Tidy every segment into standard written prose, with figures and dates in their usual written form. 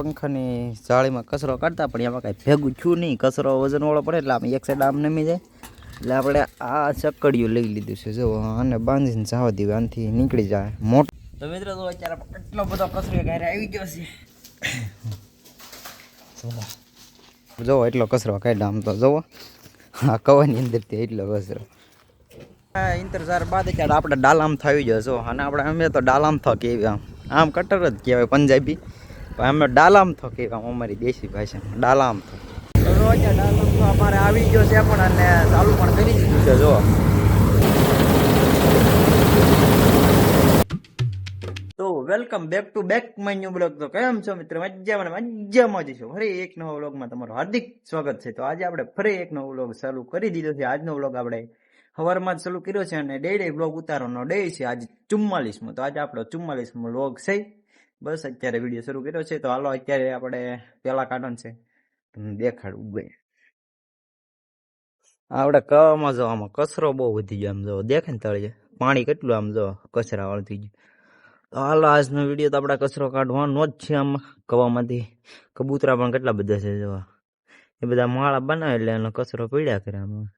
પંખાની જાળીમાં કચરો કાઢતા પણ એમાં કાંઈ ભેગું થયું નહીં. કચરો વજનવાળો પડે એટલે આપણે એક સાઈડ આમ નમી જાય એટલે આપણે આ ચકડીયું લઈ લીધું છે. જો આને બાંધીને જવા દેવું, આનાથી નીકળી જાય મોટો. તો મિત્રો તો અત્યારે એટલો બધો કચરો ઘરે આવી ગયો છે. જોવો એટલો કચરો કાઢ્યો આમ તો જોવો આ કવાની અંદરથી એટલો કચરો. ઇંતજાર બાદ અત્યારે આપણે ડાલામ થઈ ગયો છો. અને આપણે અમે તો ડાલામ થો કેવી આમ કટર જ કહેવાય પંજાબી, પણ અમે ડાલામ થો કેવી અમારી દેશી ભાષામાં ડાલામ થો. ડાલામ તો અમારે આવી ગયો છે પણ અને ચાલુ પણ કરી દીધું છે. જો તો welcome back to back my new blog. તો કેમ છો મિત્રો? મજામાં જ છો. ફરી એક નવો વ્લોગમાં તમારું હાર્દિક સ્વાગત છે. તો આજે આપણે ફરી એક નવો વ્લોગ ચાલુ કરી દીધો છે. આજનો વ્લોગ આપણે સવારમાં જ ચાલુ કર્યો છે અને ડેલી વ્લોગ ઉતારવાનો ડે છે આજે 44મો. તો આજે આપણો 44મો વ્લોગ છે. બસ અત્યારે વિડીયો શરૂ કર્યો છે. તો હાલો અત્યારે આપણે પેલા કાઢવાનું છે તમને દેખાડું. ભાઈ આપણે કવામાં જો આમાં કચરો બહુ વધી ગયો. આમ જો દેખાય ને તળિયે પાણી કેટલું આમ જો કચરા વાળું થઈ ગયું. તો હાલો આજનો વિડીયો તો આપણે કચરો કાઢવાનો જ છે. આમાં કવામાંથી કબૂતરા પણ કેટલા બધા છે. જો એ બધા માળા બનાવે એટલે એનો કચરો પીડ્યા કરે આમાં.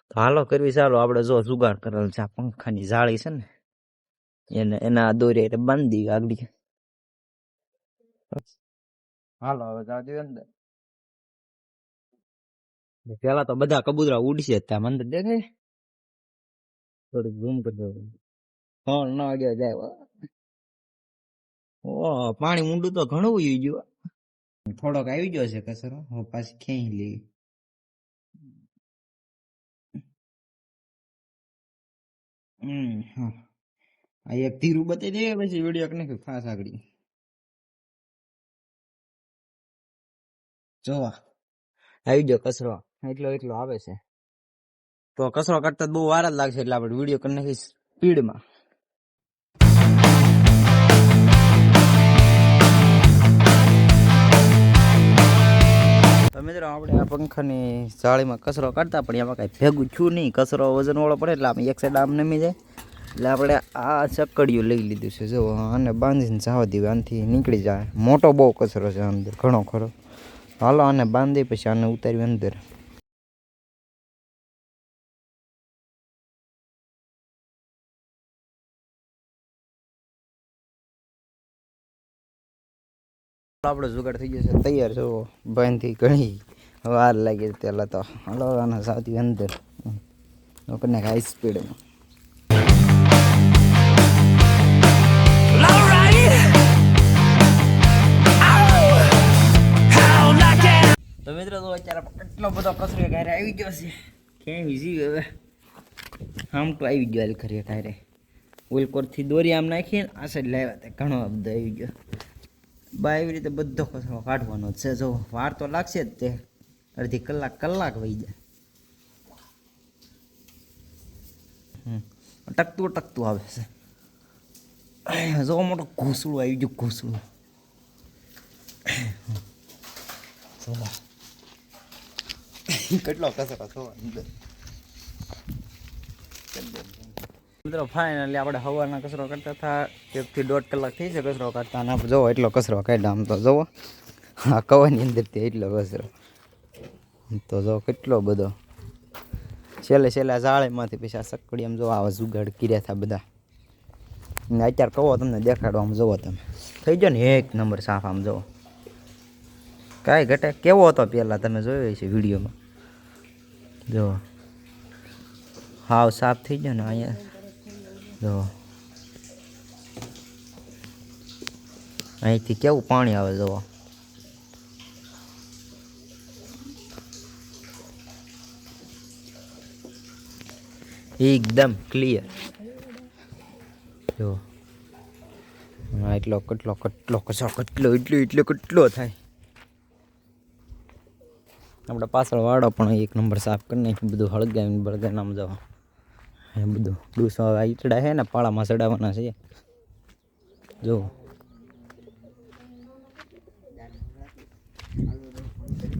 તો હાલો કરવી ચાલો. આપણે જો જુગાડ કરેલ છે. આ પંખાની જાળી છે ને એને એના દોરી એટલે બાંધી આગળ. હાલો હવે જાજો અંદર. પેલા તો બધા કબૂતરા ઉડશે ત્યાં મંદિર દેખાય. થોડુંક ઝૂમ કરી દો. ફોન ન ગયો જાય. ઓ પાણી ઊંડું તો ઘણું ઉઈ ગયું. થોડોક આવી ગયો છે કચરો. હવે પાછી ખેંચી લેવી. હા આ એક ધીરું બતાવી દે પછી વિડીયો કે નાખ્યું ખાસ આગળ. જોવા આવી ગયો કચરો. એટલો આવે છે. તો કચરો કાઢતા બહુ વાર જ લાગશે એટલે આપણે વિડીયો કરી નાખી સ્પીડમાં. તો મિત્રો આપણે આ પંખાની જાળીમાં કચરો કાઢતા પણ એમાં કાંઈ ભેગું થયું નહીં. કચરો વજનવાળો પડે એટલે આપણે એક સાઈડ આમ નમી જાય એટલે આપણે આ ચકડીયું લઈ લીધું છે. જો આને બાંધીને જવા દેવું, આનાથી નીકળી જાય મોટો બહુ કચરો છે અંદર ઘણો ખરો. હાલો આને બાંધી પછી આને ઉતારવી અંદર. આપણો જુગાડ થઈ ગયો છે તૈયાર. જો બાંધી ઘણી વાર લાગી પેલા તો. હાલો આના સાથી અંદર લોકોને હાઈ સ્પીડમાં. તો મિત્રો તો અત્યારે એટલો બધો કચરો ઘરે આવી ગયો છે. ક્યાંય બીજી હવે આમ તો આવી ગયો હાલ ખરી ઘરે. ઉલકોરથી દોરી આમ નાખીને આ સાઈડ લાવ્યા હતા. ઘણો બધો આવી ગયો. બા એવી રીતે બધો કચરો કાઢવાનો છે. જો વાર તો લાગશે જ તે અડધી કલાક વહી જાય. ટકતું આવે છે. જો મોટો ઘૂસડું આવી ગયું. ઘૂસડું કેટલો કચરો થવા અંદર. મિત્રો ફાઇનલી આપણે હવાના કચરો કાઢતા હતા 1 થી 1.5 કલાક થઈ છે કચરો કાઢતા. અને આપણે જોવો એટલો કચરો કાઢ્યો. આમ તો જોવો આ કવાની અંદરથી એટલો કચરો તો જો કેટલો બધો. છેલ્લે જાળીમાંથી પછી આ સકડી આમ જો આવા જુગાડ કર્યા હતા બધા. ને અત્યારે કહો તમને દેખાડો. આમ જોવો તમે થઈ ગયો ને એક નંબર સાફ. આમ જોવો કાંઈ ઘટે કેવો હતો પહેલાં તમે જોયો છે વિડીયોમાં. જો હાવ સાફ થઈ ગયો ને અહીંયા. જો અહીંથી કેવું પાણી આવે. જુઓ એકદમ ક્લિયર. જો એટલો કેટલો થાય. આપણે પાછળ વાળો પણ એક નંબર સાફ કરી નાખ્યું. બધું હળગાવીને બળગાવીને આમ જવા એ બધું ડૂસો ઈટડા છે ને પાળામાં ચડાવવાના છે. જો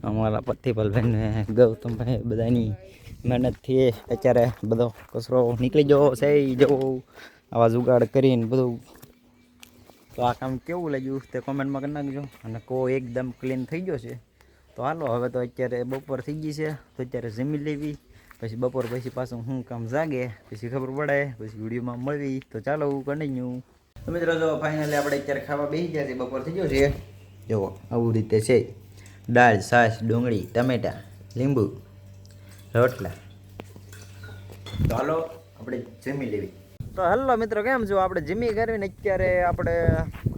અમારા પતિપાલભાઈ ગૌતમભાઈ બધાની મહેનતથી અત્યારે બધો કચરો નીકળી ગયો છે. જો આવા જુગાડ કરીને બધું તો આ કામ કેવું લાગ્યું તે કોમેન્ટમાં કરી નાખજો. અને કો એકદમ ક્લીન થઈ ગયો છે. તો હાલો હવે તો અત્યારે બપોર થઈ ગઈ છે, તો અત્યારે જમી લેવી, પછી બપોર પછી પાછું શું કામ જાગે પછી ખબર પડે, પછી વિડીયોમાં મળવી. તો ચાલો કન્ટિન્યુ. તો મિત્રો જો ફાઇનલી આપણે અત્યારે ખાવા બેસી ગયા છે, બપોર થઈ ગયો છે. જુઓ આવું રીતે છે, દાળ, છાશ, ડુંગળી, ટમેટા, લીંબુ, રોટલા. તો હાલો આપણે જમી લેવી. તો હલો મિત્રો, કેમ છો? આપણે જમી કરીને અત્યારે આપણે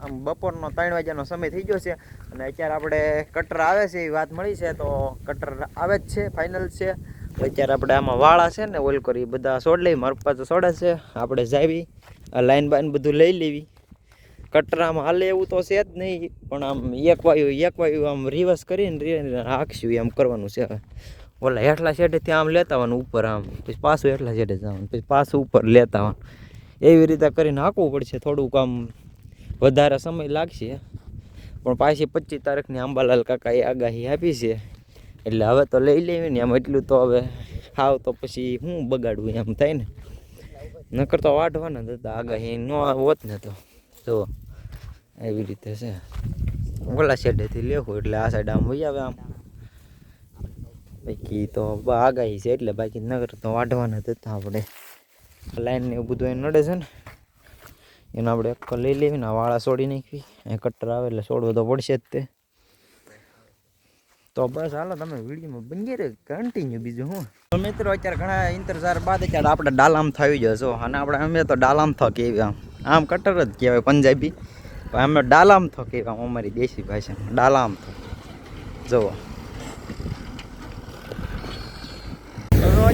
આમ બપોરનો 3 વાગ્યાનો સમય થઈ ગયો છે, અને અત્યારે આપણે કટર આવે છે એવી વાત મળી છે. તો કટર આવે જ છે, ફાઇનલ છે. તો અત્યારે આપણે આમાં વાળા છે ને ઓલ કરી બધા સોડ લઈ, મારા પપ્પા તો સોડે છે. આપણે જાવી આ લાઈન બાઈન બધું લઈ લેવી. કટર આમ હાલે એવું તો છે જ નહીં, પણ આમ એક વાયુ આમ રિવર્સ કરીને હાંકશું એમ કરવાનું છે. ઓલા હેઠલા શેડેથી આમ લેતા આવવાનું ઉપર, આમ પછી પાછું હેઠલા શેડે જવાનું, પછી પાછું ઉપર લેતા આવવાનું. એવી રીતે કરીને હાંકવું પડશે. થોડુંક આમ વધારે સમય લાગશે, પણ પાછી 25 તારીખની અંબાલાલ કાકાએ આગાહી આપી છે. એટલે હવે તો લઈ લેવી ને, એમ એટલું તો હવે ખાવ તો પછી હું બગાડવું એમ થાય ને, નકર તો વાઢવાના હતા. આગાહી ન હોત ને તો જો એવી રીતે છે. ઓલા શેડેથી લેવું એટલે આ સાઈડ આમ વહી આવે આમ. બાકી તો આગાહી છે એટલે, બાકી નગર તો વાઢવાના જ હતા. આપણે લાઈન ને એવું બધું એ નડે છે ને, એને આપણે એક લઈ લેવી ને વાળા છોડી નાખવી. એ કટર આવે એટલે છોડવો તો પડશે જ તે. તો બસ હાલો તમે વિડીયોમાં બની રહે કન્ટિન્યુ. બીજું હું તો મિત્રો અત્યારે ઘણા ઇંતજાર બાદ અત્યારે આપણે ડાલામ થઈ જશો. અને આપણે અમે તો ડાલામ થો કહેવાય, આમ કટર જ કહેવાય પંજાબી, પણ અમે ડાલામ થો કહેવાય અમારી દેશી ભાષામાં. ડાલામ થો જુઓ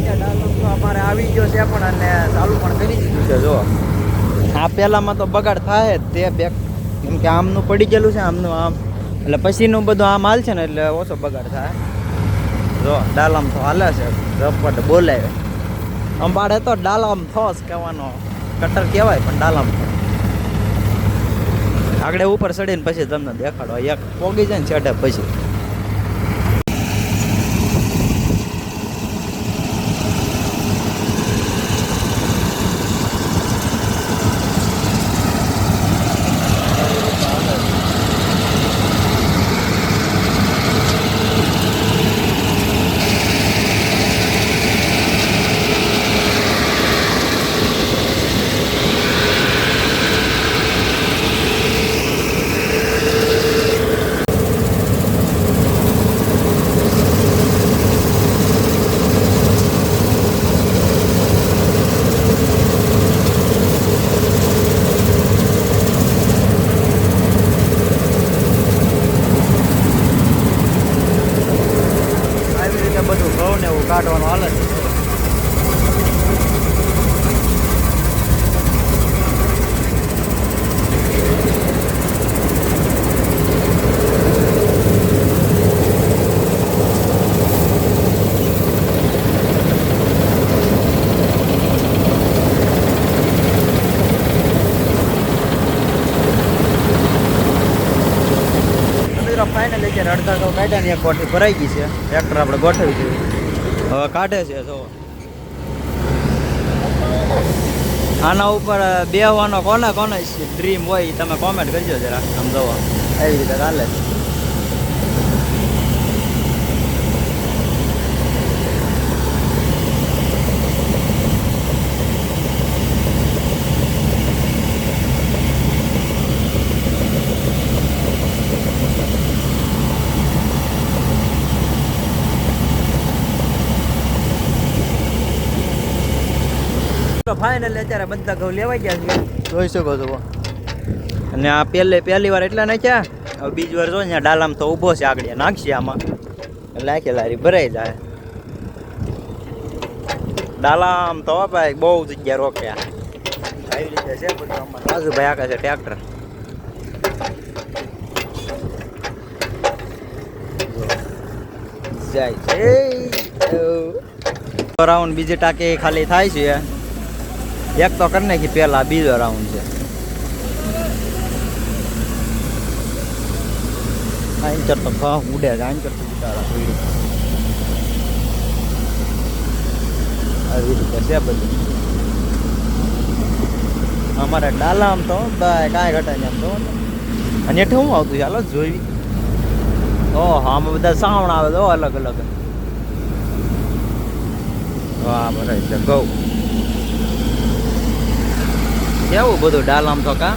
ડાલામ તો અમારે આવી ગયો છે, પણ અને ચાલુ પણ કરી દીધું છે. જો આ પહેલામાં તો બગાડ થાય જ તે બેક, કેમ કે આમનું પડી ગયેલું છે, આમનું આમ, એટલે પછીનું બધું આમ હાલ છે ને એટલે ઓછો બગાડ થાય. જો ડાલામ તો હાલે છે, રપટ બોલાવે. અંબાડે તો ડાલામ થોસ કહેવાનો, કટર કહેવાય પણ ડાલામ થો. આગળ ઉપર ચડીને પછી તમને દેખાડો, એક પોગી જાય ને છેડે પછી. કાઢવાનું હાલે છે. ફાઇનલ અત્યારે અડધા તો કાઢ્યા ને એક કોઠી ભરાઈ ગઈ છે. ટ્રેક્ટર આપણે ગોઠવી દીધું, હવે કાઢે છે. જો આના ઉપર બેહવાનો કોને કોને ડ્રીમ હોય તમે કોમેન્ટ કરજો જરા. આમ જોવો એવી રીતે ચાલે. ફાઇનલી અત્યારે બધા ઘઉં લેવાઈ ગયા છે, જોઈ શકો છો. અને આ પહેલી વાર એટલા નાખ્યા, હવે બીજી વાર જો અહીંયા ડાલામ તો ઊભો છે, આગળ નાખશે આમાં એટલે આખી લારી ભરાઈ જાય. ડાલામ તો ભાઈ બહુ જગ્યા રોક્યા આવી રીતે છે બધું. અમારે બાજુ ભાઈ આખા છે ટ્રેક્ટર. જાય છે રાઉન્ડ બીજી ટાંકી ખાલી થાય છે. એક તો કરી નાખી પેલા, બીજો રાઉન્ડ છે. આંચર તો ઘઉં ઉડે છે, આંચર તો બિચારા આવી રીતે છે બધું. અમારે ડાલા આમ તો કાંઈ ઘટે નહીં આમ તો અને હેઠે શું આવતું છે હાલો જોઈ ઓહો આમાં બધા સાવણ આવે તો અલગ અલગ વાહ બરાબર છે ઘઉં કેવું બધું ડાલામ તો કા